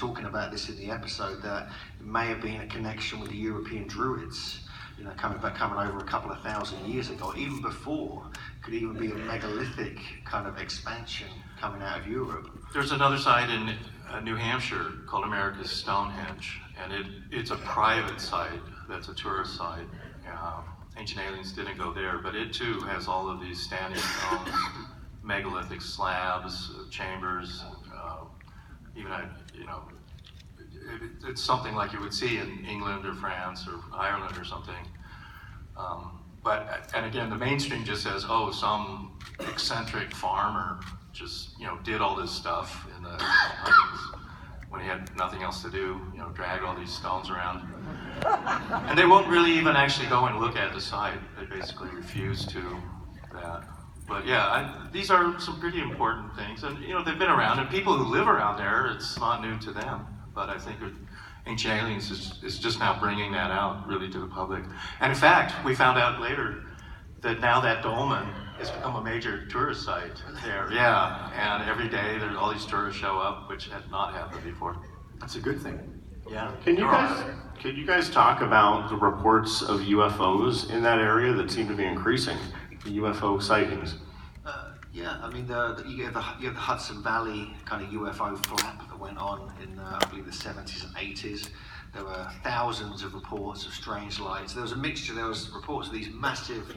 talking about this in the episode, that it may have been a connection with the European Druids, you know, coming over a couple of thousand years ago, even before. Could even be a megalithic kind of expansion coming out of Europe. There's another site in New Hampshire called America's Stonehenge, and it's a private site that's a tourist site. Ancient Aliens didn't go there, but it too has all of these standing stones, megalithic slabs, chambers, even it's something like you would see in England or France or Ireland or something. And again, the mainstream just says, oh, some eccentric farmer just, did all this stuff in the 1900s when he had nothing else to do, drag all these stones around. And they won't really even actually go and look at the site. They basically refuse to that. But yeah, these are some pretty important things. And they've been around, and people who live around there, it's not new to them. But I think Ancient Aliens is just now bringing that out really to the public. And in fact, we found out later that now that dolmen has become a major tourist site there. Yeah, and every day there's all these tourists show up, which had not happened before. That's a good thing. Yeah. Can you guys talk about the reports of UFOs in that area that seem to be increasing, the UFO sightings? Yeah, I mean, you have the Hudson Valley kind of UFO flap that went on in, I believe, the 70s and 80s. There were thousands of reports of strange lights. There was a mixture. There was reports of these massive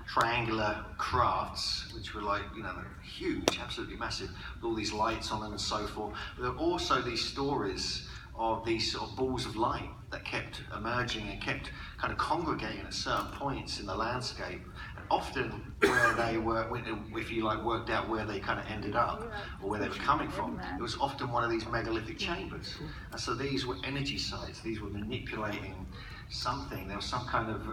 triangular crafts, which were like, they're huge, absolutely massive, with all these lights on them and so forth. But there were also these stories of these sort of balls of light that kept emerging and kept kind of congregating at certain points in the landscape. And often where they were, if you worked out where they kind of ended up or where they were coming from, it was often one of these megalithic chambers. And so these were energy sites. These were manipulating something. There was some kind of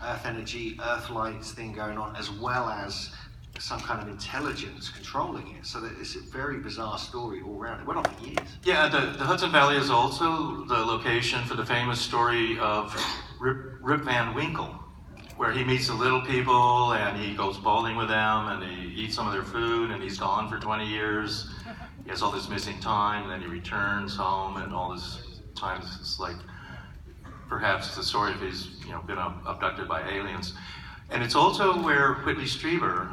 earth energy, earth lights thing going on, as well as some kind of intelligence controlling it. So that it's a very bizarre story all around. It went on for years. Yeah, the Hudson Valley is also the location for the famous story of Rip Van Winkle, where he meets the little people and he goes bowling with them and he eats some of their food and he's gone for 20 years. He has all this missing time and then he returns home, and all this time it's like perhaps the story of he's been abducted by aliens. And it's also where Whitley Strieber,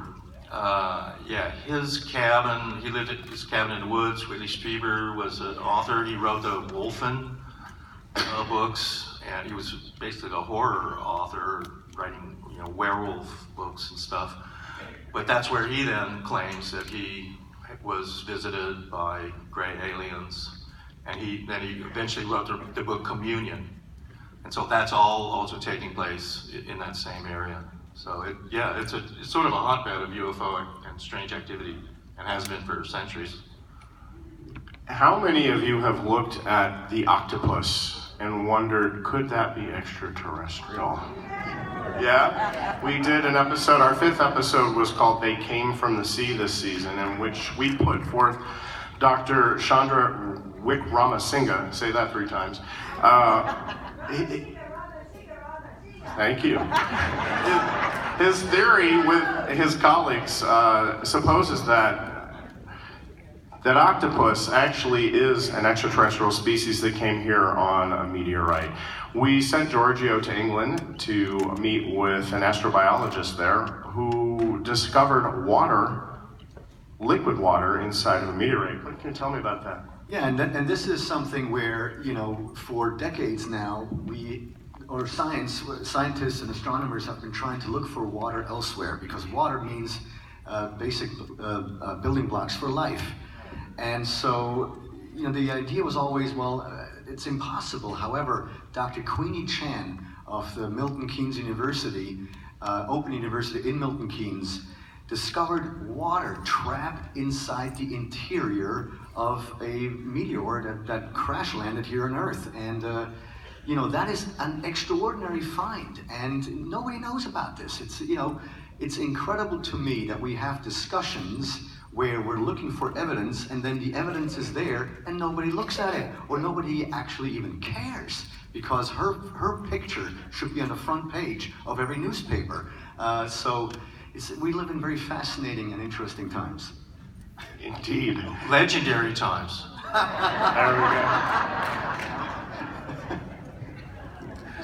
his cabin, he lived at his cabin in the woods. Whitley Strieber was an author. He wrote the Wolfen books, and he was basically a horror author, writing werewolf books and stuff. But that's where he then claims that he was visited by gray aliens, and he eventually wrote the book Communion. And so that's all also taking place in that same area. So it's sort of a hotbed of UFO and strange activity, and has been for centuries. How many of you have looked at the Octopus and wondered, could that be extraterrestrial? Yeah? We did an episode, our 5th episode was called They Came from the Sea this season, in which we put forth Dr. Chandra Wickramasinghe, say that 3 times. Thank you. His theory with his colleagues supposes that octopus actually is an extraterrestrial species that came here on a meteorite. We sent Giorgio to England to meet with an astrobiologist there who discovered liquid water inside of a meteorite. What can you tell me about that? Yeah, and this is something where, for decades now, scientists and astronomers have been trying to look for water elsewhere, because water means basic building blocks for life. And so, the idea was always, it's impossible. However, Dr. Queenie Chan of the Milton Keynes University, Open University in Milton Keynes, discovered water trapped inside the interior of a meteor that crash landed here on Earth. And that is an extraordinary find, and nobody knows about this. It's incredible to me that we have discussions where we're looking for evidence, and then the evidence is there and nobody looks at it, or nobody actually even cares, because her picture should be on the front page of every newspaper. So we live in very fascinating and interesting times. Indeed. Legendary times. There we go.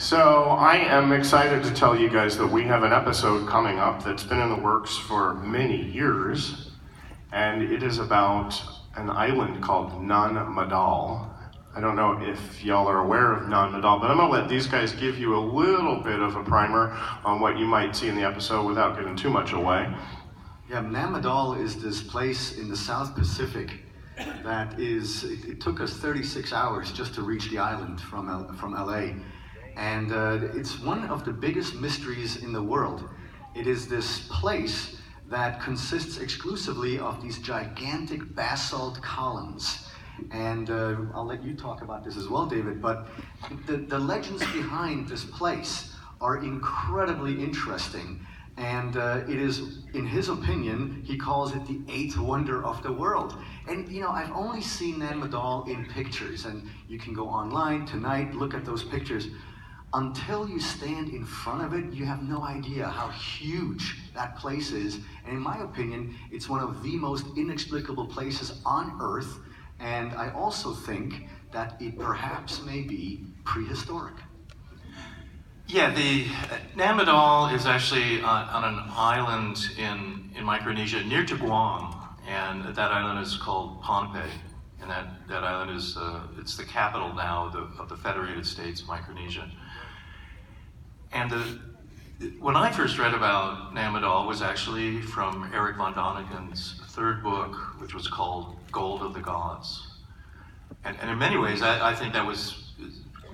So I am excited to tell you guys that we have an episode coming up that's been in the works for many years, and it is about an island called Nan Madol. I don't know if y'all are aware of Nan Madol, but I'm gonna let these guys give you a little bit of a primer on what you might see in the episode without giving too much away. Yeah, Nan Madol is this place in the South Pacific that is, it took us 36 hours just to reach the island from LA. And it's one of the biggest mysteries in the world. It is this place that consists exclusively of these gigantic basalt columns. And I'll let you talk about this as well, David, but the legends behind this place are incredibly interesting. And it is, in his opinion, he calls it the 8th wonder of the world. And you know, I've only seen Nan Madol in pictures, and you can go online tonight, look at those pictures. Until you stand in front of it, you have no idea how huge that place is. And in my opinion, it's one of the most inexplicable places on Earth. And I also think that it perhaps may be prehistoric. Yeah, the Nan Madol is actually on an island in Micronesia near to Guam, and that island is called Pohnpei. And that island is it's the capital now of the Federated States of Micronesia. And when I first read about Nan Madol was actually from Eric von Daniken's third book, which was called Gold of the Gods. And in many ways, I think that was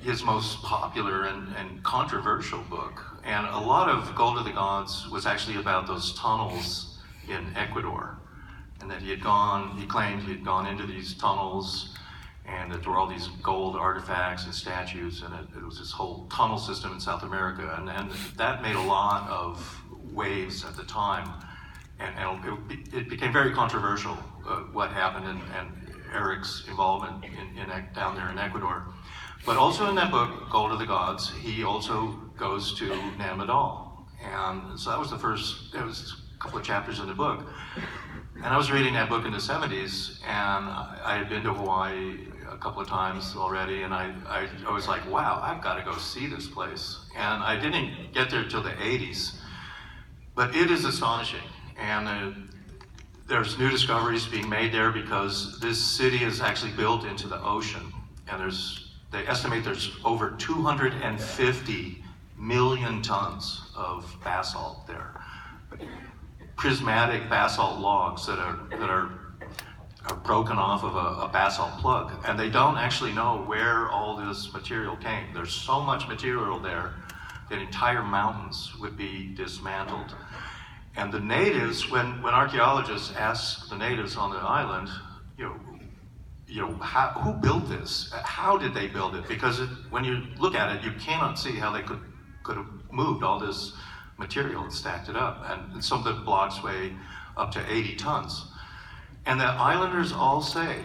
his most popular and controversial book. And a lot of Gold of the Gods was actually about those tunnels in Ecuador. And that he claimed he had gone into these tunnels, and that there were all these gold artifacts and statues, and it was this whole tunnel system in South America, and that made a lot of waves at the time, and it became very controversial what happened and Eric's involvement down there in Ecuador. But also in that book, Gold of the Gods, he also goes to Nan Madol, and so that was a couple of chapters in the book. And I was reading that book in the 70s, and I had been to Hawaii a couple of times already, and I was like, wow, I've got to go see this place. And I didn't get there till the 80s, but it is astonishing. And there's new discoveries being made there because this city is actually built into the ocean, and they estimate there's over 250 million tons of basalt there. Prismatic basalt logs that are broken off of a basalt plug, and they don't actually know where all this material came. There's so much material there that entire mountains would be dismantled. And the natives, when archaeologists ask the natives on the island, who built this? How did they build it? Because when you look at it, you cannot see how they could have moved all this material and stacked it up. And some of the blocks weigh up to 80 tons. And the islanders all say,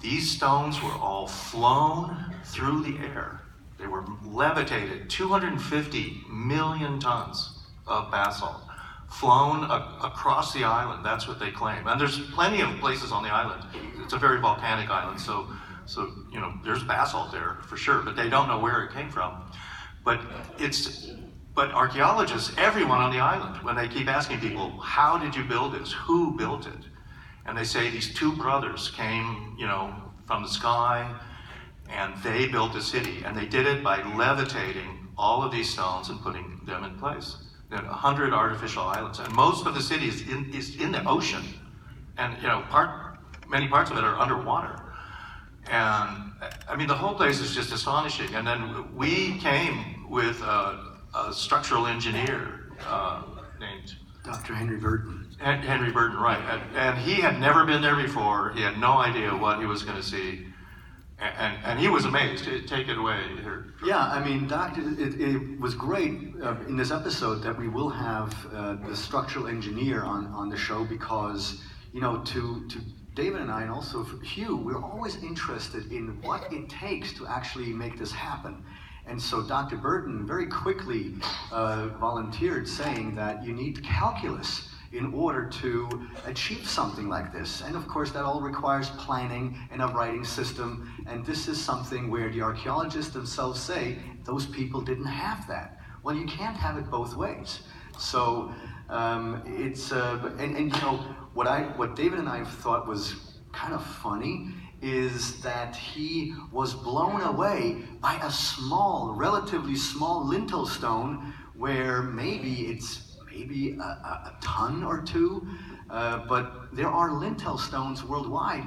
these stones were all flown through the air. They were levitated, 250 million tons of basalt, flown across the island. That's what they claim. And there's plenty of places on the island. It's a very volcanic island, so there's basalt there for sure, but they don't know where it came from. But archaeologists, everyone on the island, when they keep asking people, how did you build this? Who built it? And they say these two brothers came, from the sky, and they built a city. And they did it by levitating all of these stones and putting them in place. There are 100 artificial islands, and most of the city is in the ocean. And many parts of it are underwater. And I mean, the whole place is just astonishing. And then we came with a structural engineer named Dr. Henry Burton. Henry Burton, right. And he had never been there before. He had no idea what he was going to see. And he was amazed. Take it away here. Yeah, I mean, Doctor, it was great in this episode that we will have the structural engineer on the show because, to David and I, and also for Hugh, we're always interested in what it takes to actually make this happen. And so Dr. Burton very quickly volunteered saying that you need calculus in order to achieve something like this. And of course, that all requires planning and a writing system. And this is something where the archaeologists themselves say, those people didn't have that. Well, you can't have it both ways. So it's, and you know, what David and I thought was kind of funny is that he was blown away by a small, relatively small lintel stone where maybe a ton or two, but there are lintel stones worldwide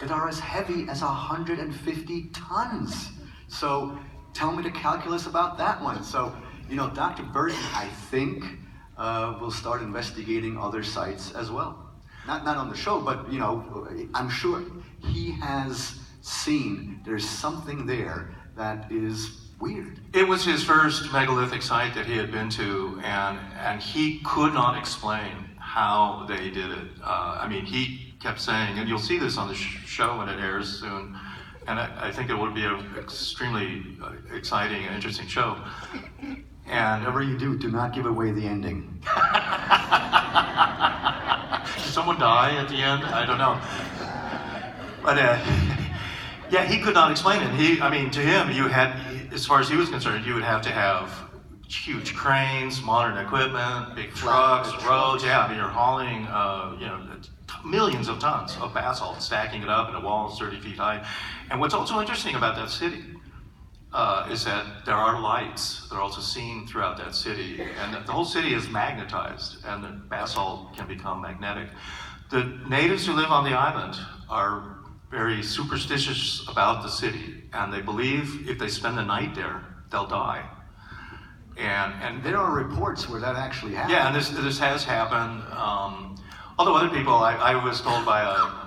that are as heavy as 150 tons. So tell me the calculus about that one. So, you know, Dr. Burton, I think, will start investigating other sites as well. Not on the show, but, you know, I'm sure he has seen there's something there that is weird. It was his first megalithic site that he had been to, and he could not explain how they did it. I mean, he kept saying, and you'll see this on the show when it airs soon, and I think it would be an extremely exciting and interesting show. And whatever you do not give away the ending. Did someone die at the end? I don't know. But yeah, he could not explain it. I mean, to him, you had, as far as he was concerned, you would have to have huge cranes, modern equipment, big trucks, roads. Yeah, I mean, you're hauling, you know, millions of tons of basalt, stacking it up in a wall 30 feet high. And what's also interesting about that city is that there are lights that are also seen throughout that city, and the whole city is magnetized, and the basalt can become magnetic. The natives who live on the island are very superstitious about the city, and they believe if they spend the night there, they'll die. And there are reports where that actually happened. Yeah, and this has happened. Although other people, I was told by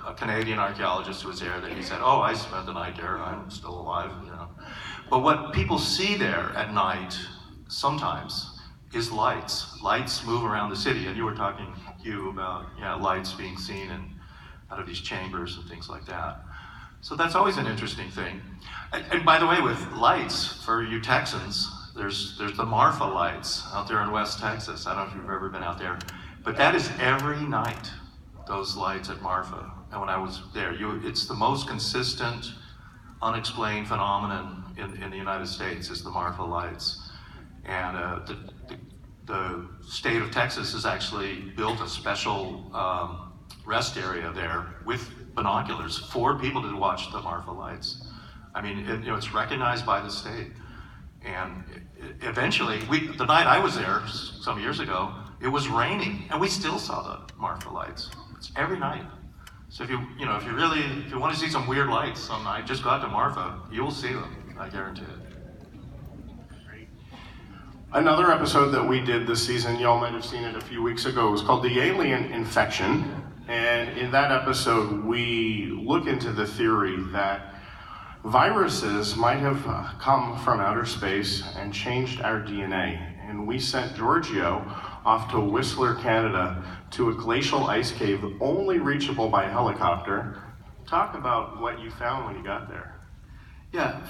a Canadian archaeologist who was there that he said, "Oh, I spent the night there. I'm still alive." You know. But what people see there at night sometimes is lights. Lights move around the city, and you were talking, Hugh, about lights being seen out of these chambers and things like that. So that's always an interesting thing. And by the way, with lights, for you Texans, there's the Marfa Lights out there in West Texas. I don't know if you've ever been out there, but that is every night, those lights at Marfa. And when I was there, it's the most consistent, unexplained phenomenon in the United States is the Marfa Lights. And the state of Texas has actually built a special rest area there with binoculars for people to watch the Marfa Lights. I mean, it's recognized by the state. And eventually, the night I was there some years ago, it was raining, and we still saw the Marfa Lights. It's every night. So if you want to see some weird lights some night, just go out to Marfa. You'll see them, I guarantee it. Another episode that we did this season, y'all might have seen it a few weeks ago, was called The Alien Infection. And in that episode, we look into the theory that viruses might have come from outer space and changed our DNA. And we sent Giorgio off to Whistler, Canada, to a glacial ice cave only reachable by helicopter. Talk about what you found when you got there. Yeah,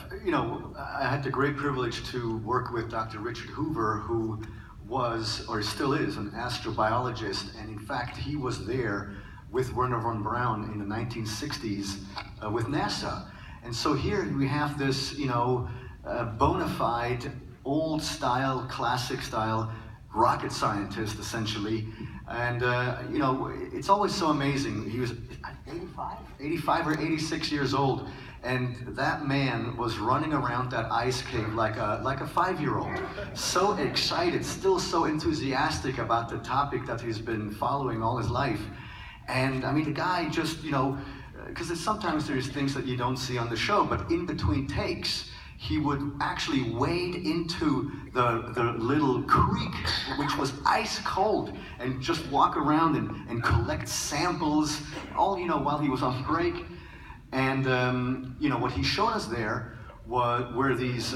I had the great privilege to work with Dr. Richard Hoover, who was, or still is, an astrobiologist, and in fact, he was there with Wernher von Braun in the 1960s with NASA. And so here we have this, bona fide, old-style, classic-style rocket scientist, essentially. And, it's always so amazing. He was 85 or 86 years old. And that man was running around that ice cave like a 5-year-old. So excited, still so enthusiastic about the topic that he's been following all his life. And, I mean, the guy just, because sometimes there's things that you don't see on the show, but in between takes, he would actually wade into the little creek, which was ice cold, and just walk around and collect samples, all, while he was on break. And, what he showed us there were these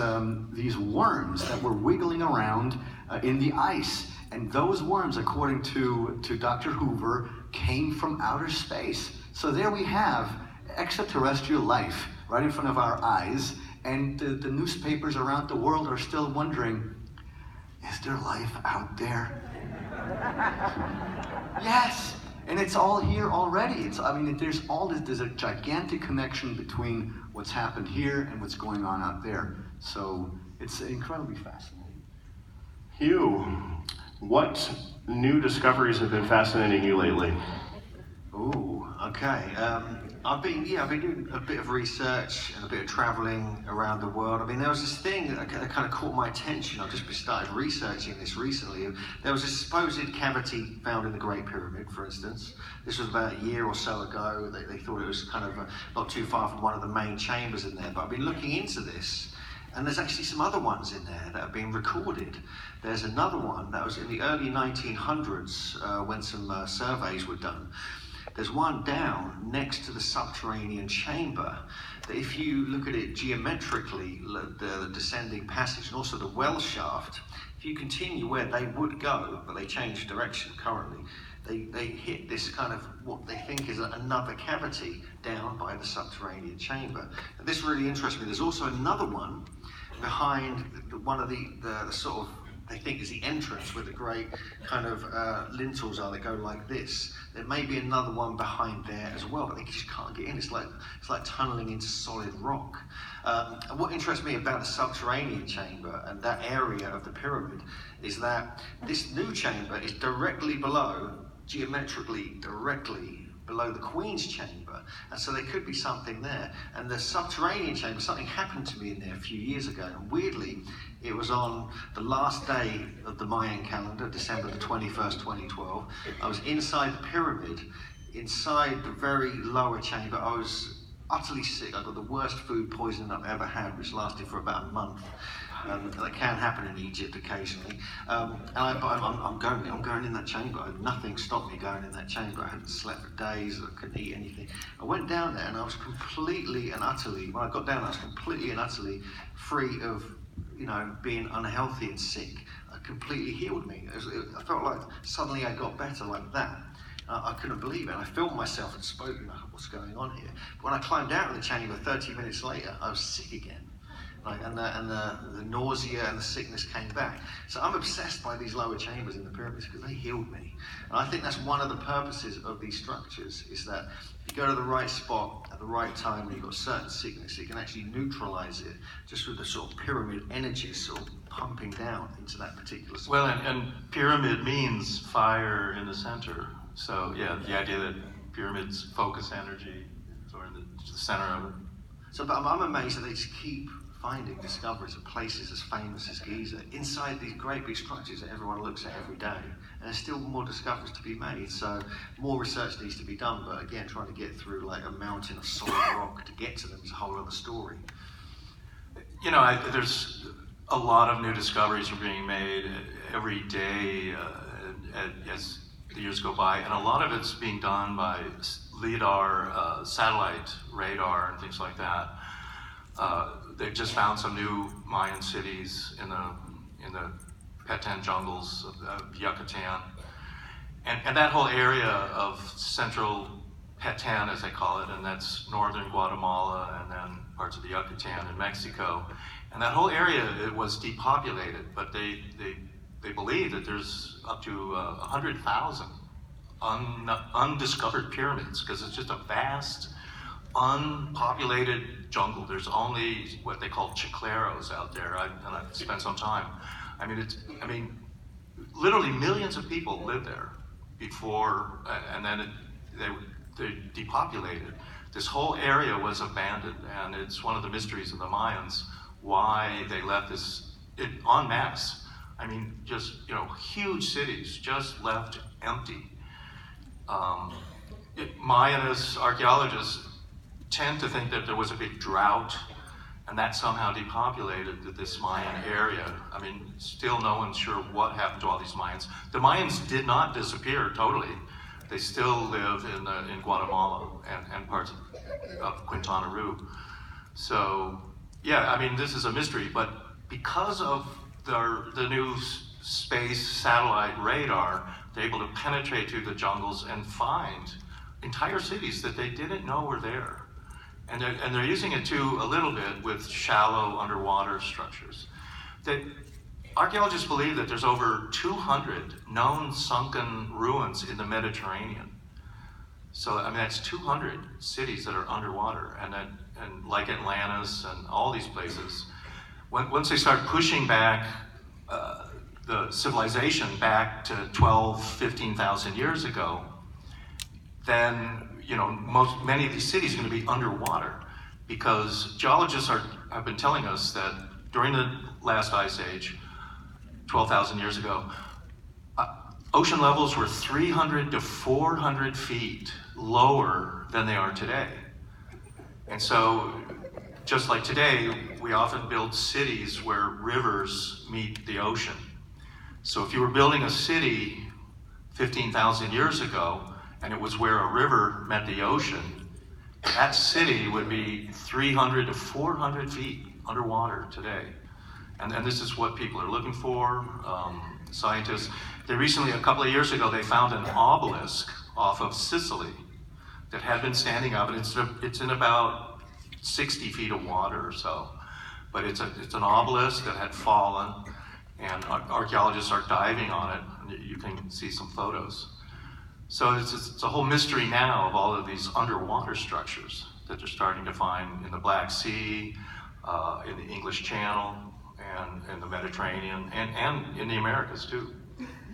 worms that were wiggling around in the ice. And those worms, according to Dr. Hoover, came from outer space. So there we have extraterrestrial life right in front of our eyes, and the newspapers around the world are still wondering, is there life out there? Yes, and it's all here already. There's a gigantic connection between what's happened here and what's going on out there. So it's incredibly fascinating. Hugh, what new discoveries have been fascinating you lately? Oh, okay. I've been doing a bit of research and a bit of traveling around the world. I mean, there was this thing that kind of caught my attention. I've just started researching this recently. There was a supposed cavity found in the Great Pyramid, for instance. This was about a year or so ago. They thought it was kind of not too far from one of the main chambers in there. But I've been looking into this, and there's actually some other ones in there that have been recorded. There's another one that was in the early 1900s when some surveys were done. There's one down next to the subterranean chamber that if you look at it geometrically, the descending passage and also the well shaft, if you continue where they would go, but they changed direction currently, they hit this kind of what they think is another cavity down by the subterranean chamber. And this really interests me. There's also another one behind one of the sort of, they think is the entrance where the great kind of lintels are that go like this. There may be another one behind there as well, but they just can't get in. It's like tunneling into solid rock. And what interests me about the subterranean chamber and that area of the pyramid is that this new chamber is directly below, geometrically directly below the Queen's chamber, and so there could be something there. And the subterranean chamber, something happened to me in there a few years ago, and weirdly, it was on the last day of the Mayan calendar, December the 21st, 2012. I was inside the pyramid, inside the very lower chamber. I was utterly sick. I got the worst food poisoning I've ever had, which lasted for about a month. That can happen in Egypt occasionally. And I'm going in that chamber. Nothing stopped me going in that chamber. I hadn't slept for days. I couldn't eat anything. I went down there and I was completely and utterly, when I got down, I was completely and utterly free of, being unhealthy and sick. It completely healed me. I felt like suddenly I got better like that. I couldn't believe it. I filmed myself and spoke, what's going on here? But when I climbed out of the chamber 30 minutes later, I was sick again. And the nausea and the sickness came back. So I'm obsessed by these lower chambers in the pyramids because they healed me. And I think that's one of the purposes of these structures, is that if you go to the right spot at the right time and you've got certain sickness, it can actually neutralize it just with the sort of pyramid energy sort of pumping down into that particular spot. Well, and pyramid means fire in the center. So yeah, the idea that pyramids focus energy or in the center of it. So, but I'm amazed that they just keep finding discoveries of places as famous as Giza inside these great big structures that everyone looks at every day. And there's still more discoveries to be made, so more research needs to be done, but again, trying to get through like a mountain of solid rock to get to them is a whole other story. There's a lot of new discoveries are being made every day as the years go by, and a lot of it's being done by LIDAR, satellite radar, and things like that. They've just found some new Mayan cities in the Petén jungles of Yucatan, and that whole area of central Petén, as they call it, and that's northern Guatemala and then parts of the Yucatan in Mexico, and that whole area, it was depopulated, but they believe that there's up to 100,000 undiscovered pyramids, because it's just a vast, unpopulated jungle. There's only what they call chicleros out there, and I've spent some time. Literally millions of people lived there before, and then they depopulated. This whole area was abandoned, and it's one of the mysteries of the Mayans why they left this en masse. Just huge cities just left empty. Mayanist archaeologists tend to think that there was a big drought and that somehow depopulated this Mayan area. Still no one's sure what happened to all these Mayans. The Mayans did not disappear totally. They still live in Guatemala and parts of Quintana Roo. So, yeah, this is a mystery, but because of the new space satellite radar, they're able to penetrate through the jungles and find entire cities that they didn't know were there. And they're using it too a little bit with shallow underwater structures. That archaeologists believe that there's over 200 known sunken ruins in the Mediterranean. So, I mean, that's 200 cities that are underwater, and like Atlantis and all these places. Once they start pushing back the civilization back to 12, 15,000 years ago, then many of these cities are going to be underwater, because geologists have been telling us that during the last ice age, 12,000 years ago, ocean levels were 300 to 400 feet lower than they are today. And so, just like today, we often build cities where rivers meet the ocean. So if you were building a city 15,000 years ago, and it was where a river met the ocean, that city would be 300 to 400 feet underwater today. And this is what people are looking for. Scientists, they recently, a couple of years ago, they found an obelisk off of Sicily that had been standing up, and it's in about 60 feet of water or so. But it's an obelisk that had fallen, and archaeologists are diving on it, and you can see some photos. So it's a whole mystery now of all of these underwater structures that they're starting to find in the Black Sea, in the English Channel, and in the Mediterranean, and in the Americas too.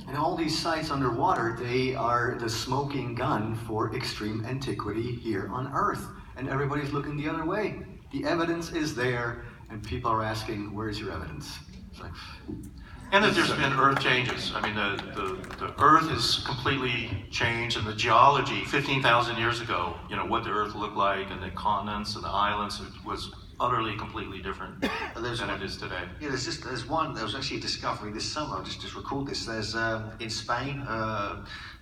And all these sites underwater, they are the smoking gun for extreme antiquity here on Earth. And everybody's looking the other way. The evidence is there, and people are asking, where's your evidence? It's like, and that there's been earth changes. I mean, the earth is completely changed, and the geology 15,000 years ago, what the earth looked like, and the continents and the islands, was utterly, completely different than it is today. Yeah, there was actually a discovery this summer. I'll just recall this. There's in Spain,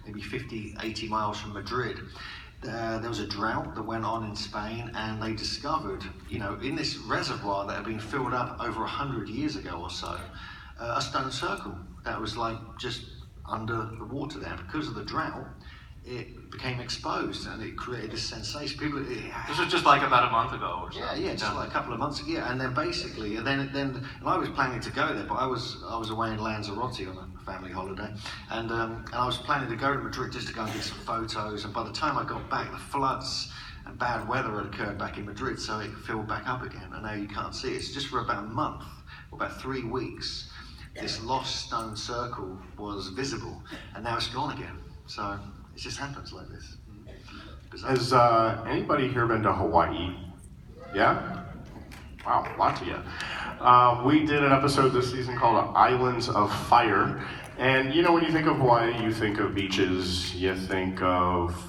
maybe 50, 80 miles from Madrid. There was a drought that went on in Spain, and they discovered, in this reservoir that had been filled up over 100 years ago or so, a stone circle that was like just under the water there. Because of the drought, it became exposed, and it created this sensation. This was just like about a month ago or so. Yeah, just like a couple of months ago. Yeah, and then basically, and I was planning to go there, but I was away in Lanzarote on a family holiday, and I was planning to go to Madrid just to go and get some photos. And by the time I got back, the floods and bad weather had occurred back in Madrid, so it filled back up again, and now you can't see it. It's just for about a month, or about 3 weeks. This lost stone circle was visible, and now it's gone again. So it just happens like this. Bizarre. Has anybody here been to Hawaii? Yeah? Wow, lots of you. We did an episode this season called Islands of Fire. And when you think of Hawaii, you think of beaches, you think of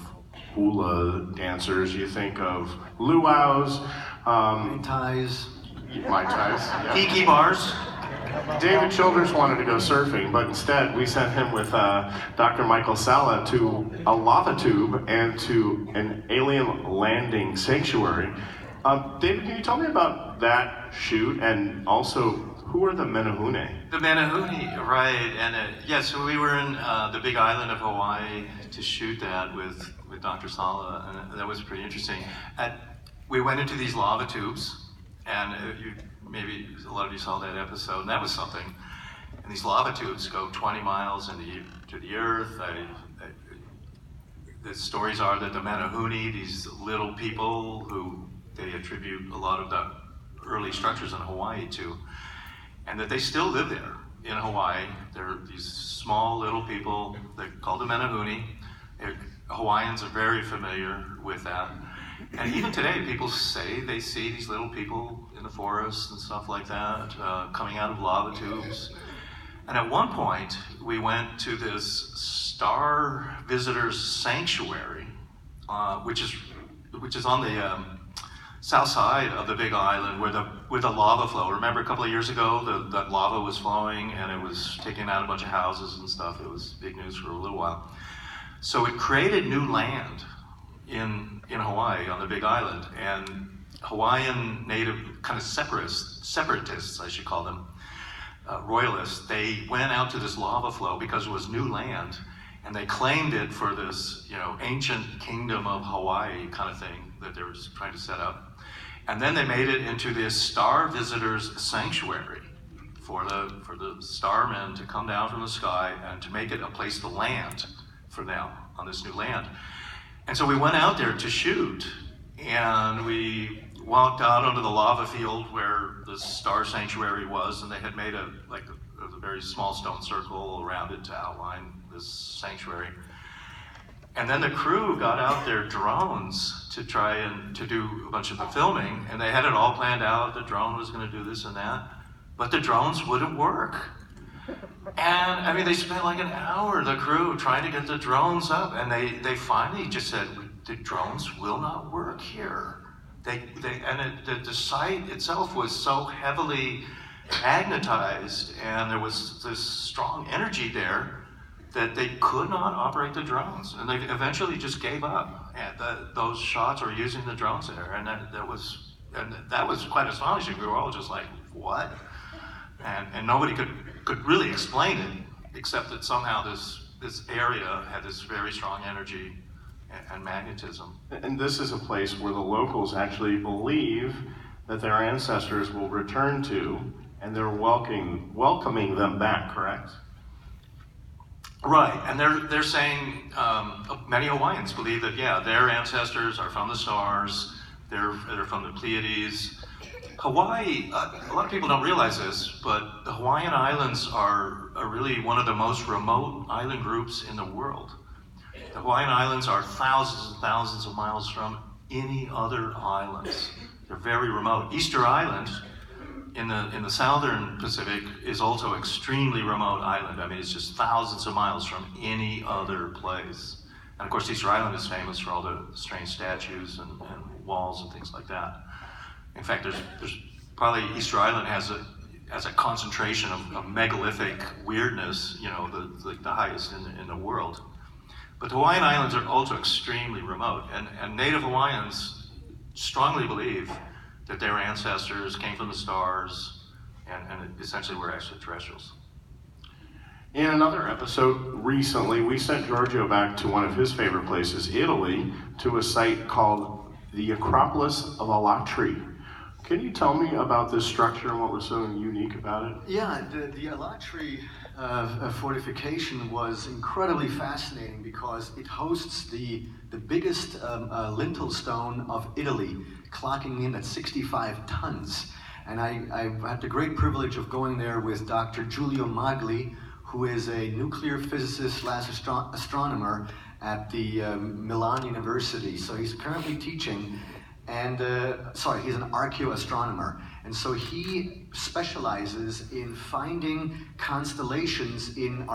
hula dancers, you think of luau's, Mai tais. Mai tais, yeah. Tiki bars. David Childress wanted to go surfing, but instead we sent him with Dr. Michael Sala to a lava tube and to an alien landing sanctuary. David, can you tell me about that shoot, and also who are the Menehune? The Menehune, right? And so we were in the Big Island of Hawaii to shoot that with Dr. Sala, and that was pretty interesting. We went into these lava tubes, and maybe a lot of you saw that episode, and that was something. And these lava tubes go 20 miles into the earth. The stories are that the Menehune, these little people who they attribute a lot of the early structures in Hawaii to, and that they still live there in Hawaii. They're these small little people, they're called the Menehune. Hawaiians are very familiar with that. And even today, people say they see these little people in the forest and stuff like that, coming out of lava tubes. And at one point, we went to this star visitors sanctuary, which is on the south side of the Big Island, where the lava flow. Remember, a couple of years ago, that lava was flowing, and it was taking out a bunch of houses and stuff. It was big news for a little while. So it created new land in Hawaii on the Big Island, and Hawaiian native kind of separatists, I should call them, royalists, they went out to this lava flow because it was new land, and they claimed it for this, ancient kingdom of Hawaii kind of thing that they were trying to set up. And then they made it into this star visitors sanctuary for the starmen to come down from the sky and to make it a place to land for them on this new land. And so we went out there to shoot, and we walked out onto the lava field where the star sanctuary was, and they had made a very small stone circle around it to outline this sanctuary. And then the crew got out their drones to try and to do a bunch of the filming, and they had it all planned out. The drone was going to do this and that, but the drones wouldn't work. And I mean, they spent like an hour, the crew, trying to get the drones up, and they finally just said, the drones will not work here. The site itself was so heavily magnetized, and there was this strong energy there that they could not operate the drones, and they eventually just gave up at those shots or using the drones there, and that was quite astonishing. We were all just like, what? And nobody could really explain it, except that somehow this area had this very strong energy and magnetism. And this is a place where the locals actually believe that their ancestors will return to, and they're welcoming them back, correct? Right, and they're saying, many Hawaiians believe that, yeah, their ancestors are from the stars, they're from the Pleiades. Hawaii, a lot of people don't realize this, but the Hawaiian Islands are really one of the most remote island groups in the world. The Hawaiian Islands are thousands and thousands of miles from any other islands. They're very remote. Easter Island in the southern Pacific is also extremely remote island. I mean, it's just thousands of miles from any other place. And of course, Easter Island is famous for all the strange statues and walls and things like that. In fact, there's probably Easter Island has a concentration of megalithic weirdness, you know, the highest in the world. But the Hawaiian Islands are also extremely remote, and Native Hawaiians strongly believe that their ancestors came from the stars and essentially were extraterrestrials. In another episode recently, we sent Giorgio back to one of his favorite places, Italy, to a site called the Acropolis of Alatri. Can you tell me about this structure and what was so unique about it? Yeah, the Alatri fortification was incredibly fascinating because it hosts the biggest lintel stone of Italy, clocking in at 65 tons. And I had the great privilege of going there with Dr. Giulio Magli, who is a nuclear physicist / astronomer at the Milan University. So he's currently teaching, and he's an archaeoastronomer. And so he specializes in finding constellations in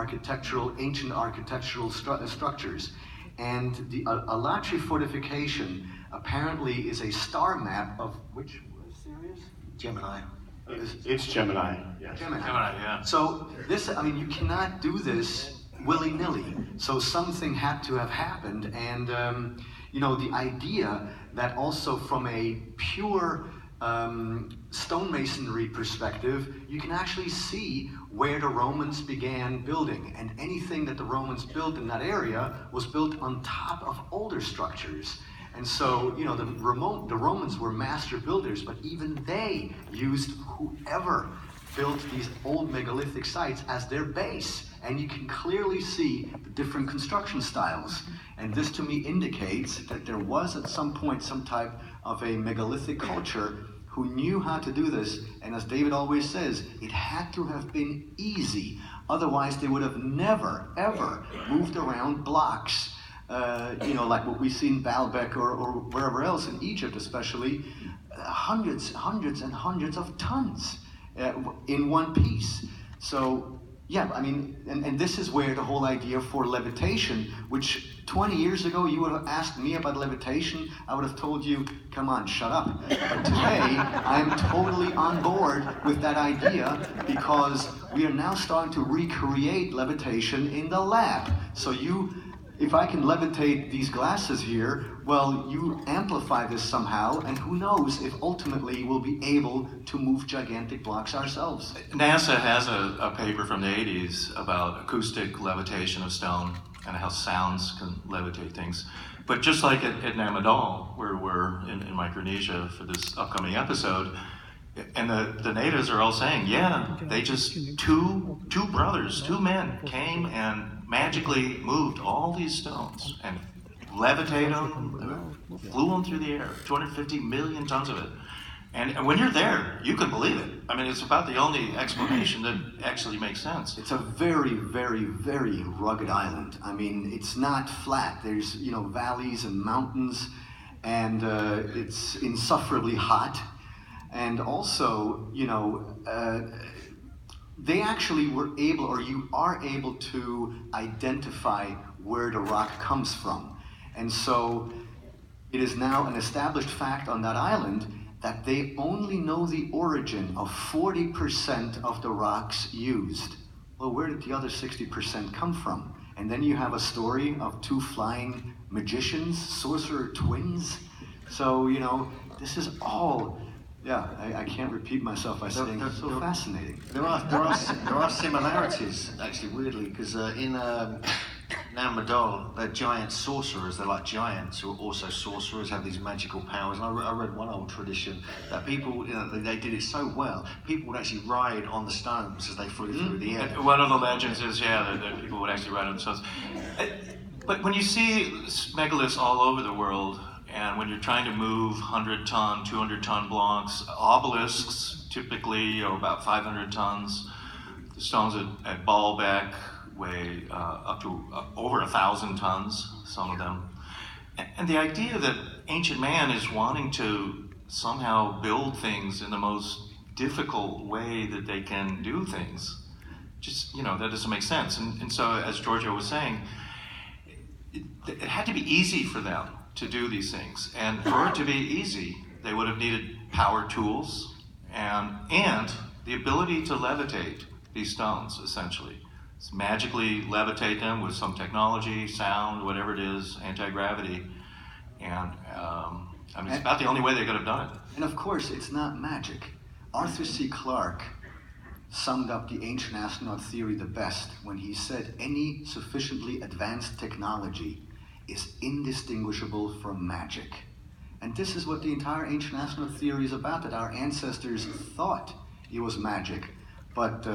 ancient architectural structures. And the Alatri fortification apparently is a star map of which series? Gemini. It's Gemini, yes. Gemini, yeah. So this, I mean, you cannot do this willy-nilly. So something had to have happened, and the idea that also from a pure stonemasonry perspective, you can actually see where the Romans began building, and anything that the Romans built in that area was built on top of older structures. And so, the Romans were master builders, but even they used whoever built these old megalithic sites as their base. And you can clearly see the different construction styles. And this to me indicates that there was at some point some type of a megalithic culture who knew how to do this. And as David always says, it had to have been easy. Otherwise, they would have never, ever moved around blocks. Like what we see in Baalbek or wherever else, in Egypt especially, hundreds and hundreds of tons in one piece. So, yeah, I mean, and this is where the whole idea for levitation, which 20 years ago you would have asked me about levitation, I would have told you, come on, shut up. But today, I am totally on board with that idea because we are now starting to recreate levitation in the lab. So if I can levitate these glasses here, well, you amplify this somehow, and who knows if ultimately we'll be able to move gigantic blocks ourselves. NASA has a paper from the 80s about acoustic levitation of stone and how sounds can levitate things. But just like at Namadol, where we're in Micronesia for this upcoming episode, an And the natives are all saying, yeah, they just, two brothers, two men came and magically moved all these stones and levitated them, flew them through the air, 250 million tons of it. And when you're there, you can believe it. I mean, it's about the only explanation that actually makes sense. It's a very, very, very rugged island. I mean, it's not flat. There's, valleys and mountains, and it's insufferably hot. And also, they actually were able, or you are able to identify where the rock comes from. And so it is now an established fact on that island that they only know the origin of 40% of the rocks used. Well, where did the other 60% come from? And then you have a story of two flying magicians, sorcerer twins. So, this is all, I can't repeat myself by saying it's so fascinating. There are similarities, actually, weirdly, because in Nam Madol, they're giant sorcerers. They're like giants who are also sorcerers, have these magical powers. And I read one old tradition that people, they did it so well, people would actually ride on the stones as they flew through the air. One of the legends is, that people would actually ride on the stones. But when you see megaliths all over the world, and when you're trying to move 100-ton, 200-ton blocks, obelisks typically are about 500 tons. The stones at Baalbek weigh up to over 1,000 tons, some of them. And the idea that ancient man is wanting to somehow build things in the most difficult way that they can do things, just, that doesn't make sense. And so, as Giorgio was saying, it had to be easy for them to do these things. And for it to be easy, they would have needed power tools and the ability to levitate these stones, essentially. Magically levitate them with some technology, sound, whatever it is, anti-gravity. And it's about the only way they could have done it. And of course, it's not magic. Arthur C. Clarke summed up the ancient astronaut theory the best when he said any sufficiently advanced technology is indistinguishable from magic. And this is what the entire ancient astronaut theory is about, that our ancestors thought it was magic. But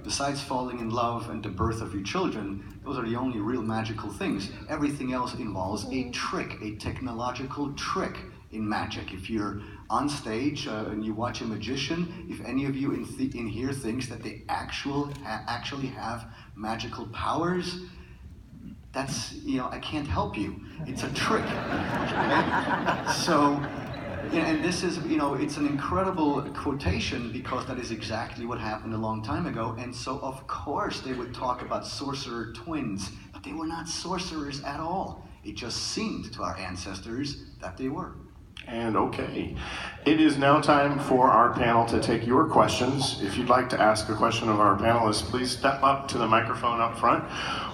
besides falling in love and the birth of your children, those are the only real magical things. Everything else involves a trick, a technological trick in magic. If you're on stage and you watch a magician, if any of you in here thinks that they actually have magical powers, that's, I can't help you. It's a trick. So, and this is, it's an incredible quotation because that is exactly what happened a long time ago. And so, of course, they would talk about sorcerer twins, but they were not sorcerers at all. It just seemed to our ancestors that they were. And okay, it is now time for our panel to take your questions. If you'd like to ask a question of our panelists, please step up to the microphone up front.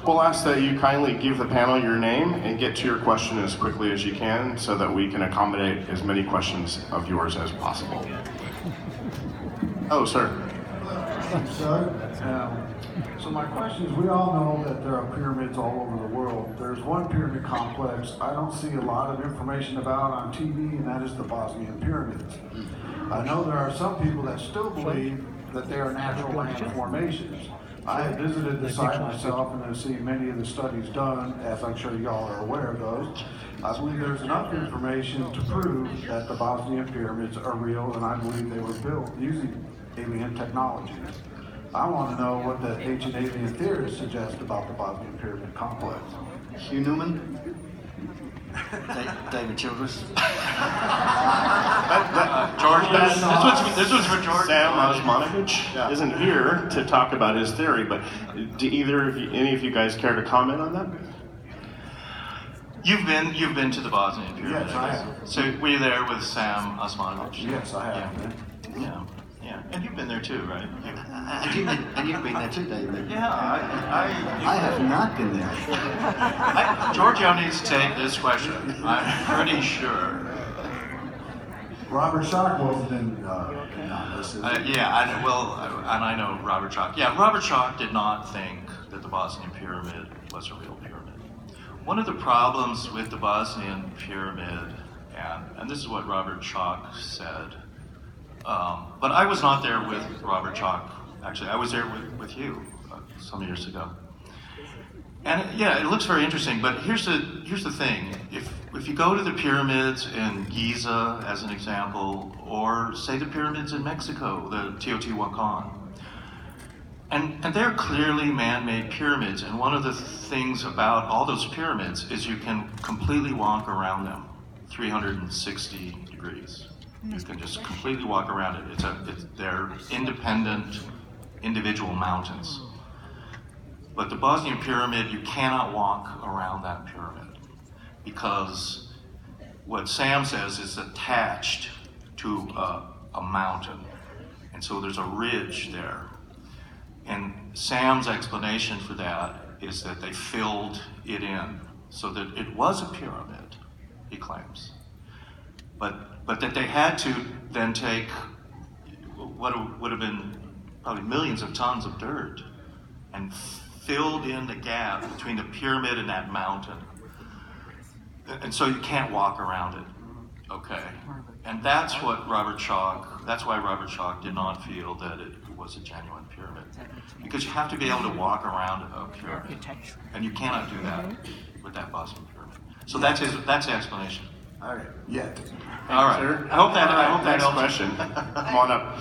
We'll ask that you kindly give the panel your name and get to your question as quickly as you can so that we can accommodate as many questions of yours as possible. Oh, sir. Thanks, Doug. So my question is, we all know that there are pyramids all over the world. There's one pyramid complex I don't see a lot of information about on TV, and that is the Bosnian Pyramids. I know there are some people that still believe that they are natural land formations. I have visited the site myself and have seen many of the studies done, as I'm sure y'all are aware of those. I believe there's enough information to prove that the Bosnian Pyramids are real, and I believe they were built using alien technology. I want to know what the ancient alien theorists suggest about the Bosnian Pyramid complex. Hugh Newman? David Childress. George, this was for George. Sam Osmanovich isn't here to talk about his theory, but do any of you guys care to comment on that? You've been to the Bosnian Pyramid. Yes, I have. So were you there with Sam Osmanovich? Yes, I have. Yeah. And you've been there too, right? And you've been there too, David. Yeah, I have not been there. Giorgio needs to take this question. I'm pretty sure. Robert Schoch wasn't in this. And I know Robert Schoch. Yeah, Robert Schoch did not think that the Bosnian Pyramid was a real pyramid. One of the problems with the Bosnian Pyramid, and this is what Robert Schoch said, But I was not there with Robert Schoch. Actually, I was there with Hugh some years ago. And yeah, it looks very interesting. But here's the thing: if you go to the pyramids in Giza, as an example, or say the pyramids in Mexico, the Teotihuacan, and they're clearly man-made pyramids. And one of the things about all those pyramids is you can completely walk around them, 360 degrees. You can just completely walk around it. They're independent, individual mountains. But the Bosnian Pyramid, you cannot walk around that pyramid because what Sam says is attached to a mountain. And so there's a ridge there. And Sam's explanation for that is that they filled it in so that it was a pyramid, he claims. But that they had to then take what would have been probably millions of tons of dirt and filled in the gap between the pyramid and that mountain. And so you can't walk around it, okay? And that's why Robert Schoch did not feel that it was a genuine pyramid. Because you have to be able to walk around a pyramid. And you cannot do that with that Bosnian pyramid. So that's the explanation. All right. Yeah. All right. Sir. I hope that Next helps. question. Come on up.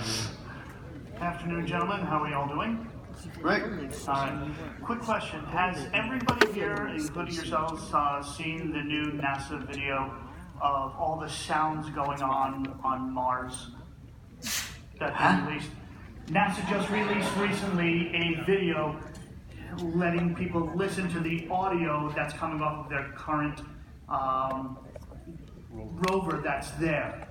Afternoon, gentlemen. How are you all doing? Right. All right. Quick question. Has everybody here, including yourselves, seen the new NASA video of all the sounds going on Mars that they released? NASA just released recently a video letting people listen to the audio that's coming off of their current rover that's there.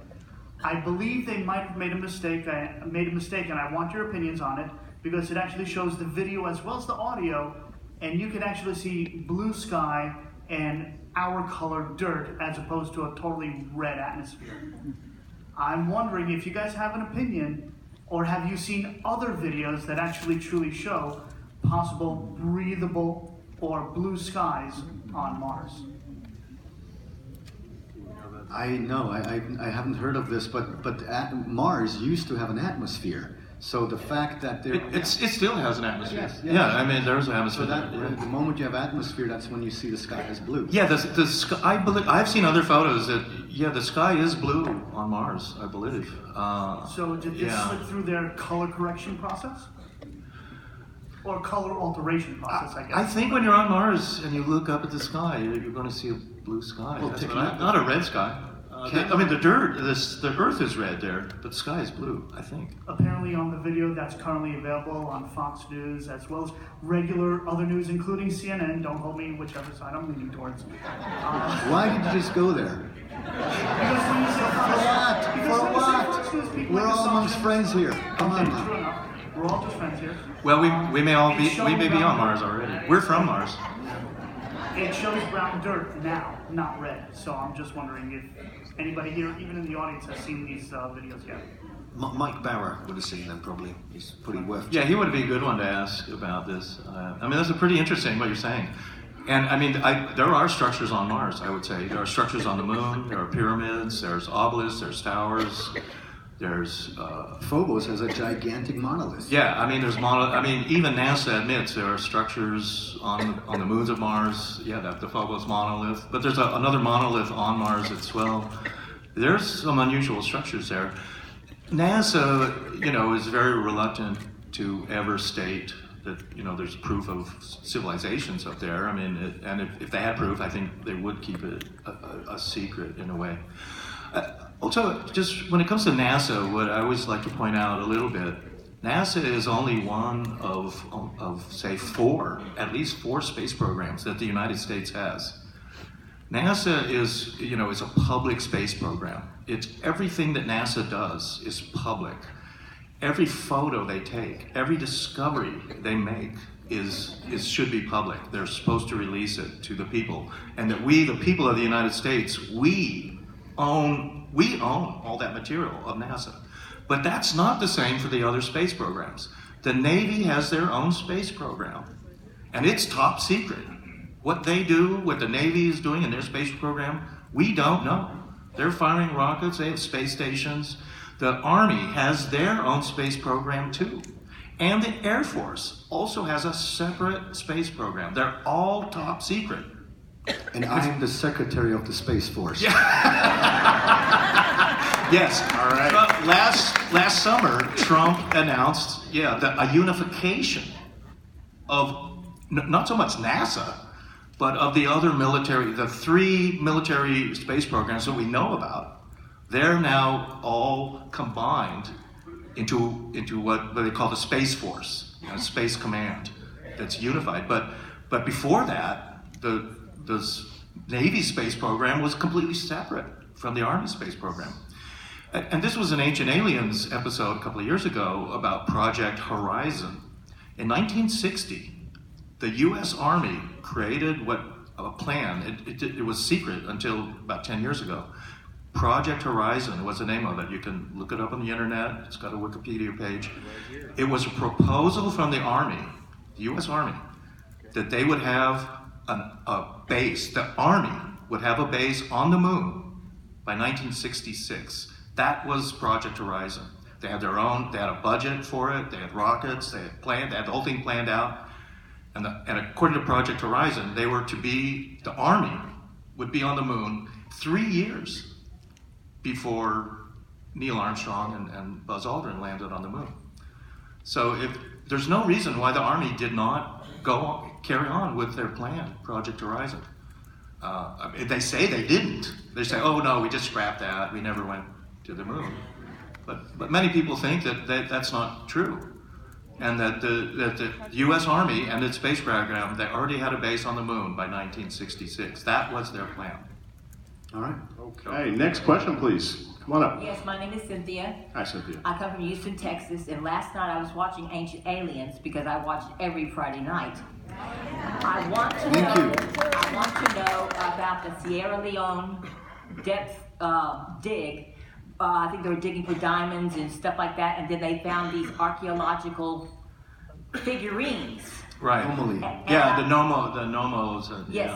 I believe they might have made a mistake. And I want your opinions on it because it actually shows the video as well as the audio, and you can actually see blue sky and our colored dirt as opposed to a totally red atmosphere. I'm wondering if you guys have an opinion, or have you seen other videos that actually truly show possible breathable or blue skies on Mars? I know, I haven't heard of this, but Mars used to have an atmosphere. So the fact that there... It still has an atmosphere. Yes, yeah. yes. I mean, there's an atmosphere. So that, there, yeah. the moment you have atmosphere, that's when you see the sky as blue. Yeah, the sky, I believe, I've seen other photos that, yeah, the sky is blue on Mars, I believe. So did this slip through their color correction process? Or color alteration process, I guess. I think when you're on Mars and you look up at the sky, you're going to see a blue sky. Well, Not a red sky. I mean, the dirt, the Earth is red there, but the sky is blue, I think. Apparently on the video that's currently available on Fox News, as well as regular other news, including CNN, don't hold me whichever side I'm leaning towards. Why did you just go there? Because when you say Fox, For what? We're all amongst friends here. Come on now. True enough. We're all just friends here. Well, we may be on Mars already. We're from Mars. It shows brown dirt now, not red. So I'm just wondering if anybody here, even in the audience, has seen these videos yet. Mike Barrow would have seen them probably. He's pretty worth. Yeah, he would be a good one to ask about this. I mean, that's pretty interesting what you're saying. And I mean, there are structures on Mars, I would say. There are structures on the moon, there are pyramids, there's obelisks, there's towers, there's... Phobos has a gigantic monolith. Yeah, I mean, even NASA admits there are structures on the moons of Mars. Yeah, the Phobos monolith. But there's another monolith on Mars as well. There's some unusual structures there. NASA, is very reluctant to ever state that, there's proof of civilizations up there. I mean, and if they had proof, I think they would keep it a secret in a way. Also, just when it comes to NASA, what I always like to point out a little bit, NASA is only one of say at least four space programs that the United States has. NASA is a public space program. It's everything that NASA does is public. Every photo they take, every discovery they make should be public. They're supposed to release it to the people, and that we, the people of the United States, we own all that material of NASA. But that's not the same for the other space programs. The Navy has their own space program, and it's top secret. What they do, what the Navy is doing in their space program, we don't know. They're firing rockets, they have space stations. The Army has their own space program too. And the Air Force also has a separate space program. They're all top secret. And I am the secretary of the Space Force. Yes. All right. Last summer, Trump announced, a unification of not so much NASA, but of the other the 3 military space programs that we know about. They're now all combined into what they call the Space Force, Space Command, that's unified. But before that, the Navy space program was completely separate from the Army space program. And this was an Ancient Aliens episode a couple of years ago about Project Horizon. In 1960, the U.S. Army created a plan. It was secret until about 10 years ago. Project Horizon was the name of it. You can look it up on the internet. It's got a Wikipedia page. It was a proposal from the Army, the U.S. Army, that they would have a base. The Army would have a base on the moon by 1966. That was Project Horizon. They had their own. They had a budget for it. They had rockets. They had the whole thing planned out. And according to Project Horizon, the Army would be on the moon 3 years before Neil Armstrong and Buzz Aldrin landed on the moon. So there's no reason why the Army did not carry on with their plan, Project Horizon. They say they didn't. They say, oh no, we just scrapped that. We never went to the moon. But many people think that that's not true. And that the U.S. Army and its space program, they already had a base on the moon by 1966. That was their plan. All right. Okay, next question, please. Come on up. Yes, my name is Cynthia. Hi, Cynthia. I come from Houston, Texas, and last night I was watching Ancient Aliens because I watch it every Friday night. I want to know about the Sierra Leone depth dig. I think they were digging for diamonds and stuff like that, and then they found these archaeological figurines. Right. Normally. The nomos. Yes,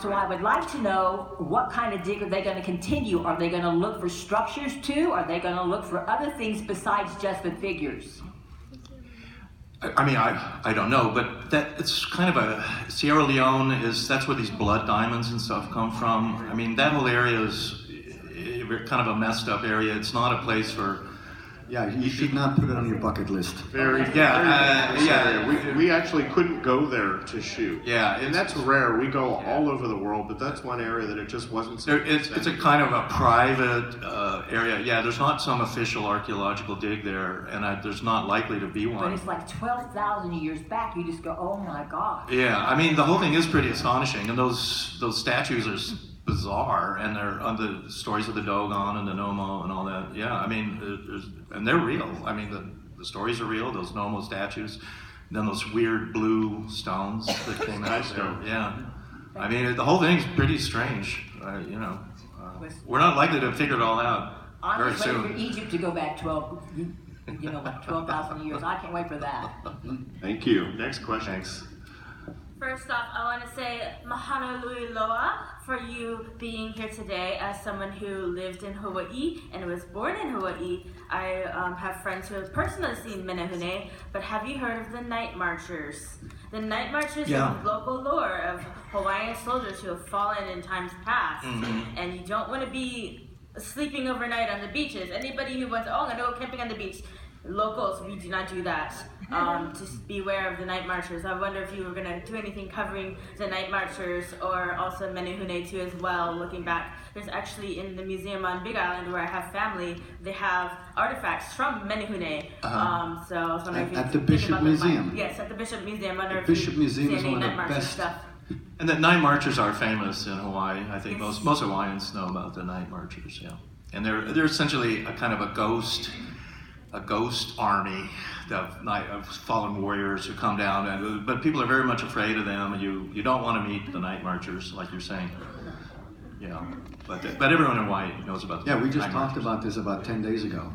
so I would like to know what kind of dig are they going to continue? Are they going to look for structures too? Are they going to look for other things besides just the figures? I mean, I don't know, but it's kind of Sierra Leone that's where these blood diamonds and stuff come from. I mean, that whole area is kind of a messed up area. It's not a place for. Yeah, you should not put it on your bucket list. Very We actually couldn't go there to shoot. Yeah, and that's rare. We go all over the world, but that's one area that it just wasn't. It's a kind of a private area. Yeah, there's not some official archaeological dig there, and there's not likely to be one. But it's like 12,000 years back. You just go, oh my God. Yeah, I mean the whole thing is pretty astonishing, and those statues are bizarre, and they're on the stories of the Dogon and the Nomo and all that. Yeah, I mean, and they're real. I mean, the stories are real. Those Nomo statues, and then those weird blue stones that came out there. Yeah, I mean, the whole thing's pretty strange. We're not likely to figure it all out very soon. I'm ready for Egypt to go back 12,000 years. I can't wait for that. Thank you. Next question. Thanks. First off, I want to say mahalo nui loa for you being here today. As someone who lived in Hawaii and was born in Hawaii, I have friends who have personally seen Menehune, but have you heard of the Night Marchers? The Night Marchers are local lore of Hawaiian soldiers who have fallen in times past, and you don't want to be sleeping overnight on the beaches. Anybody who wants, I'm going to go camping on the beach, locals, we do not do that. Just beware of the Night Marchers. I wonder if you were going to do anything covering the Night Marchers or also Menehune too as well. Looking back, there's actually in the museum on Big Island where I have family, they have artifacts from Menehune. So I was wondering if you at the Bishop Museum. Yes, at the Bishop Museum. The Bishop Museum is one of the best. And the Night Marchers are famous in Hawaii. I think most Hawaiians know about the Night Marchers. Yeah, and they're essentially a kind of a ghost army of fallen warriors who come down, but people are very much afraid of them, and you don't want to meet the Night Marchers, like you're saying. But everyone in Hawaii knows about the we just Night talked Marchers. about this about 10 days ago.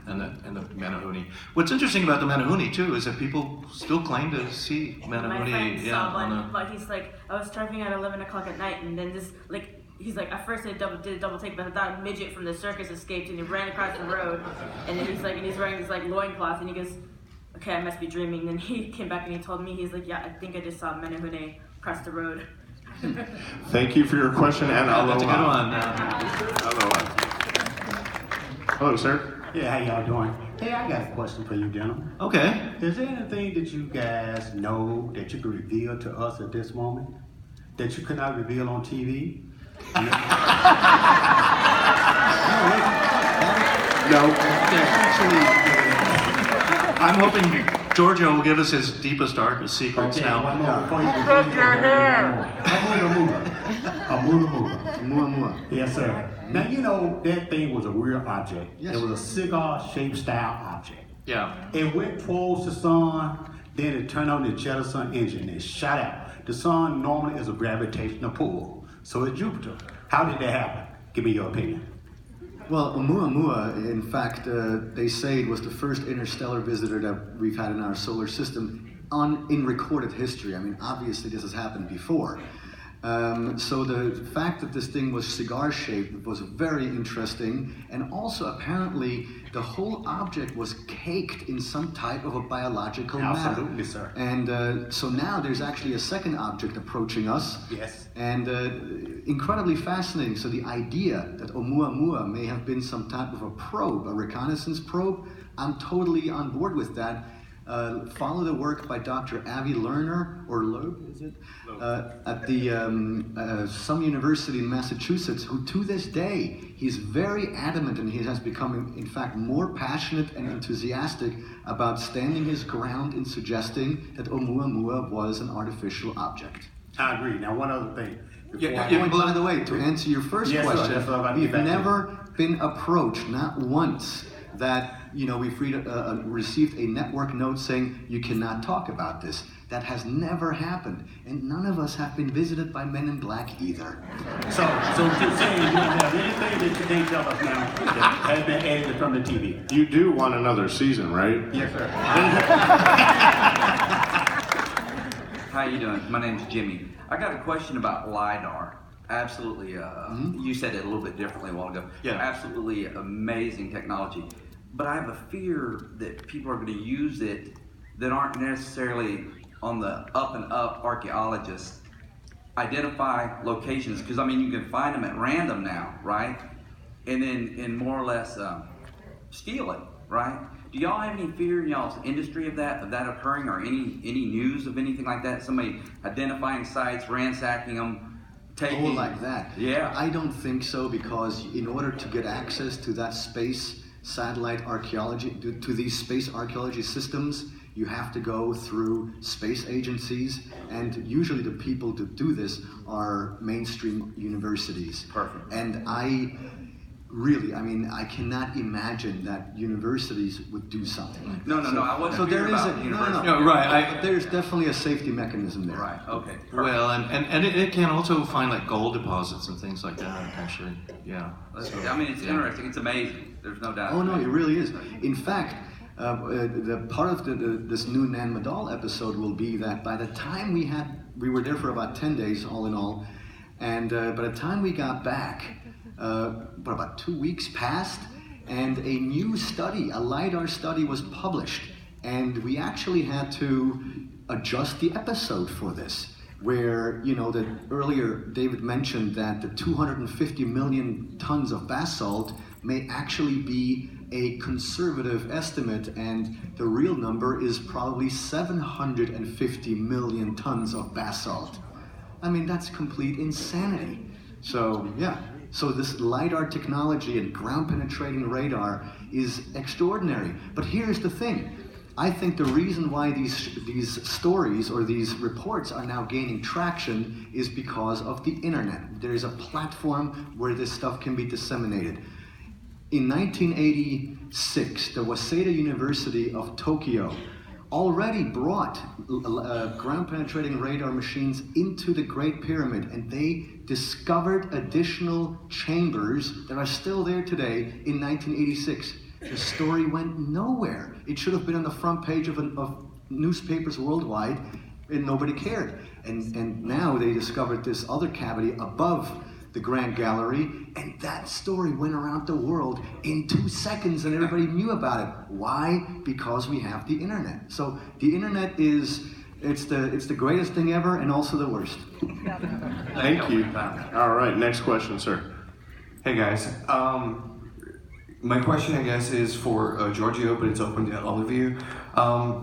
And the Menehune. What's interesting about the Menehune too is that people still claim to see Menehune. My friend saw one, but he's like, I was driving at 11 o'clock at night, and then this he's like, at first I did a double take, but I thought a midget from the circus escaped and he ran across the road. And then he's like, and he's wearing this like loincloth, and he goes, okay, I must be dreaming. And then he came back and he told me, he's like, yeah, I think I just saw Menehune across the road. Thank you for your question, and aloha. That's a good one. Aloha. Hello, sir. Yeah, how y'all doing? Hey, I got a question for you, gentlemen. Okay. Is there anything that you guys know that you could reveal to us at this moment that you could not reveal on TV? No. I'm hoping Giorgio will give us his deepest, darkest secrets Okay, now. one more before you Mua. Yes, sir. Now, you know, that thing was a real object. Yes. It was a cigar-shaped style object. Yeah. It went towards the sun, then it turned on the jettison engine and shot out. The sun normally is a gravitational pull, so is Jupiter. How did that happen? Give me your opinion. Well, Oumuamua, in fact, they say it was the first interstellar visitor that we've had in our solar system in recorded history. I mean, obviously this has happened before. So the fact that this thing was cigar-shaped was very interesting, and also apparently the whole object was caked in some type of a biological matter. Absolutely, sir. And so now there's actually a second object approaching us. Yes. And incredibly fascinating. So the idea that Oumuamua may have been some type of a probe, a reconnaissance probe, I'm totally on board with that. Follow the work by Dr. Avi Lerner, or Loeb, is it? At the some university in Massachusetts, who to this day, he's very adamant, and he has become, in fact, more passionate and enthusiastic about standing his ground in suggesting that Oumuamua was an artificial object. I agree. Now, one other thing. By the way, to answer your first Yes, sir. question, That's what I'm about to we've get back to. never been approached, not once, that we've received a network note saying you cannot talk about this. That has never happened, and none of us have been visited by Men in Black either. So you're saying you don't have anything that you can't tell us now that has been edited from the TV? You do want another season, right? Yes, sir. How you doing? My name's Jimmy. I got a question about LiDAR. Absolutely, you said it a little bit differently a while ago. Yeah. Absolutely amazing technology. But I have a fear that people are going to use it that aren't necessarily on the up and up archaeologists. Identify locations, because I mean you can find them at random now, right? And then more or less steal it, right? Do y'all have any fear in y'all's industry of that occurring, or any news of anything like that? Somebody identifying sites, ransacking them, taking... Oh, like that? Yeah. I don't think so, because in order to get access to that space satellite archaeology, to these space archaeology systems, you have to go through space agencies, and usually the people to do this are mainstream universities. Perfect. And I cannot imagine that universities would do something like that. No, I wasn't So there fearing is about university. No, right. There's definitely a safety mechanism there. Right, okay. Perfect. Well, and it can also find like gold deposits and things like that, actually. Yeah. I mean, it's interesting. It's amazing. There's no doubt. Oh no, it really is. In fact, the part of this new Nan Madol episode will be that by the time we were there for about 10 days all in all, and by the time we got back, about 2 weeks passed, and a new study, a LiDAR study, was published, and we actually had to adjust the episode for this, where, that earlier David mentioned that the 250 million tons of basalt may actually be a conservative estimate, and the real number is probably 750 million tons of basalt. I mean, that's complete insanity. So, yeah. So this LiDAR technology and ground-penetrating radar is extraordinary. But here's the thing. I think the reason why these stories or these reports are now gaining traction is because of the internet. There is a platform where this stuff can be disseminated. In 1986, the Waseda University of Tokyo already brought ground-penetrating radar machines into the Great Pyramid, and they discovered additional chambers that are still there today in 1986. The story went nowhere. It should have been on the front page of newspapers worldwide, and nobody cared. And now they discovered this other cavity above the Grand Gallery, and that story went around the world in 2 seconds and everybody knew about it. Why? Because we have the internet. So the internet it's the greatest thing ever and also the worst. Thank you. All right, next question, sir. Hey guys, my question I guess is for Giorgio, but it's open to all of you.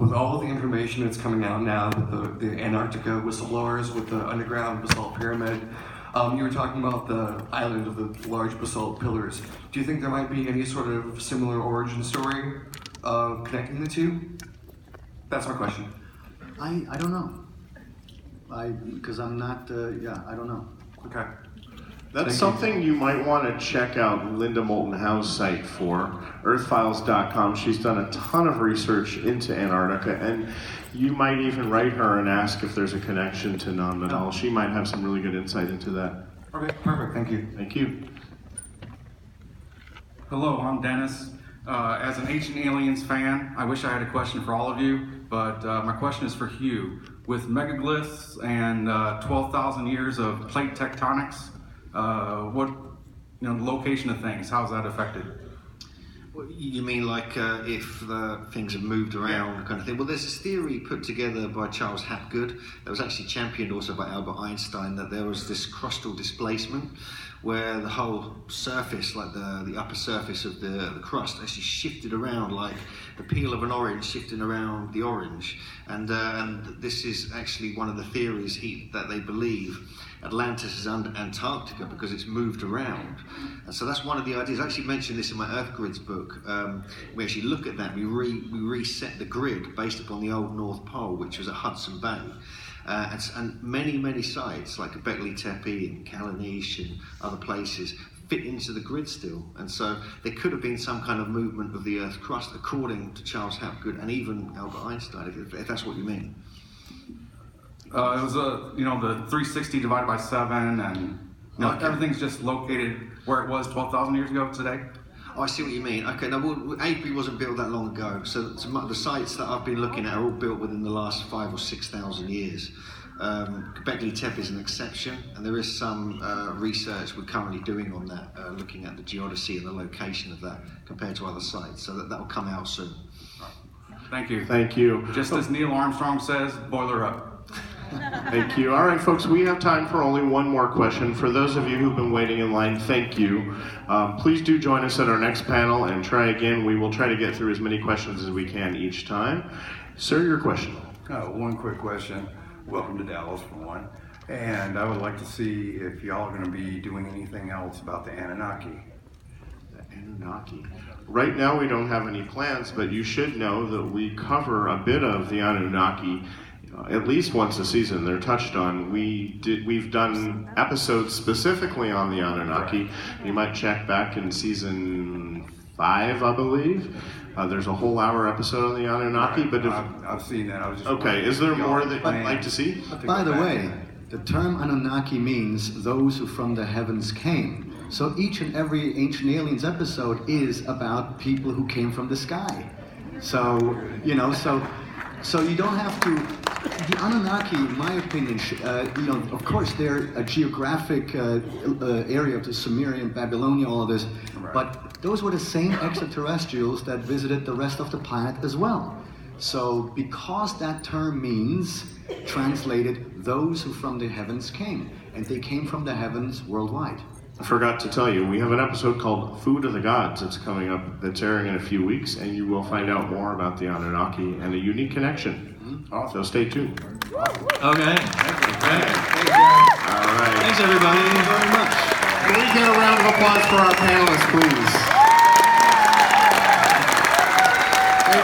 With all of the information that's coming out now, with the Antarctica whistleblowers, with the underground basalt pyramid, you were talking about the island of the large basalt pillars. Do you think there might be any sort of similar origin story connecting the two? That's my question. I don't know. Because I'm not, I don't know. Okay. That's something you might want to check out Linda Moulton Howe's site for, earthfiles.com. She's done a ton of research into Antarctica, and you might even write her and ask if there's a connection to non-Medal. She might have some really good insight into that. Okay, perfect. Thank you. Thank you. Hello, I'm Dennis. As an Ancient Aliens fan, I wish I had a question for all of you, but my question is for Hugh. With megaglyphs and 12,000 years of plate tectonics, what, the location of things, how's that affected? Well, you mean like if the things have moved around, kind of thing? Well, there's this theory put together by Charles Hapgood that was actually championed also by Albert Einstein, that there was this crustal displacement where the whole surface, like the upper surface of the crust, actually shifted around like the peel of an orange shifting around the orange. And this is actually one of the theories that they believe Atlantis is under Antarctica because it's moved around. And so that's one of the ideas. I actually mentioned this in my Earth Grids book. We actually look at that. We reset the grid based upon the old North Pole, which was at Hudson Bay. And many sites like Göbekli Tepe and Kalanish and other places fit into the grid still. And so there could have been some kind of movement of the Earth's crust according to Charles Hapgood and even Albert Einstein, if that's what you mean. It was the 360 divided by 7, and everything's just located where it was 12,000 years ago today. Oh, I see what you mean. Okay, now Avebury wasn't built that long ago, so the sites that I've been looking at are all built within the last 5,000 or 6,000 years. Göbekli Tepe is an exception, and there is some research we're currently doing on that, looking at the geodesy and the location of that compared to other sites. So that will come out soon. Thank you. Thank you. Just as Neil Armstrong says, boiler up. Thank you. All right, folks, we have time for only one more question. For those of you who've been waiting in line, thank you. Please do join us at our next panel and try again. We will try to get through as many questions as we can each time. Sir, your question. One quick question. Welcome to Dallas, for one. And I would like to see if y'all are going to be doing anything else about the Anunnaki. The Anunnaki. Right now we don't have any plans, but you should know that we cover a bit of the Anunnaki at least once a season. They're touched on. We've done episodes specifically on the Anunnaki. You might check back in season 5, I believe. There's a whole hour episode on the Anunnaki. Right. But I've seen that. I was just okay. Is there more that you'd like to see? By the way, the term Anunnaki means those who from the heavens came. So each and every Ancient Aliens episode is about people who came from the sky. So so you don't have to. The Anunnaki, in my opinion, of course they're a geographic area of the Sumerian, Babylonia, all of this, but those were the same extraterrestrials that visited the rest of the planet as well. So because that term means, translated, those who from the heavens came, and they came from the heavens worldwide. I forgot to tell you, we have an episode called Food of the Gods that's coming up, that's airing in a few weeks, and you will find out more about the Anunnaki and a unique connection. So stay tuned. Okay. All right. Thanks, everybody. Thank you very much. Can we get a round of applause for our panelists, please?